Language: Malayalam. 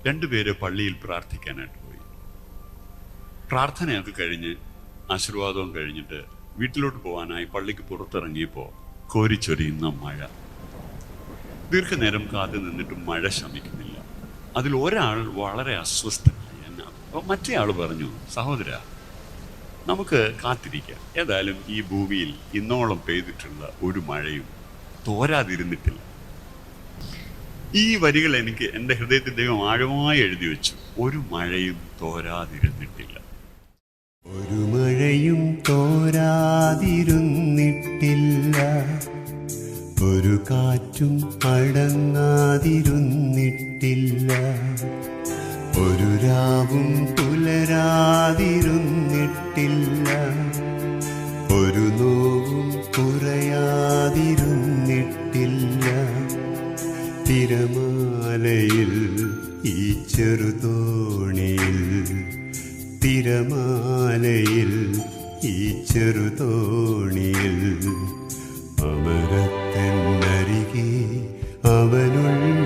രണ്ടുപേര് പള്ളിയിൽ പ്രാർത്ഥിക്കാനായിട്ട് പോയി. പ്രാർത്ഥനയൊക്കെ കഴിഞ്ഞ് ആശീർവാദവും കഴിഞ്ഞിട്ട് വീട്ടിലോട്ട് പോകാനായി പള്ളിക്ക് പുറത്തിറങ്ങിയപ്പോൾ കോരിച്ചൊരിയുന്ന മഴ. ദീർഘനേരം കാത്തു നിന്നിട്ടും മഴ ശമിക്കുന്നില്ല. അതിൽ ഒരാൾ വളരെ അസ്വസ്ഥനായി. അപ്പോൾ മറ്റേ ആൾ പറഞ്ഞു, സഹോദര, നമുക്ക് കാത്തിരിക്കാം. ഏതായാലും ഈ ഭൂമിയിൽ ഇന്നോളം പെയ്തിട്ടുള്ള ഒരു മഴയും തോരാതിരുന്നിട്ടില്ല. ഈ വരികൾ എനിക്ക് എൻ്റെ ഹൃദയത്തിൽ ദൈവം ആഴമായി എഴുതി വെച്ചു. ഒരു മഴയും തോരാതിരുന്നിട്ടില്ല. ഒരു മഴയും തോരാതിരുന്നിട്ടില്ല, ഒരു കാറ്റും അടങ്ങാതിരുന്നിട്ടില്ല, ഒരു രാവും പുലരാതിരുന്നിട്ടില്ല, ഒരു നോവും കുറയാതിരുന്നിട്ടില്ല. തിരമാലയിൽ ഈ ചെറുതോണിയിൽ, തിരമാലയിൽ ഈ ചെറുതോണിയിൽ, അമരത്തന്നരികെ അവനുള്ള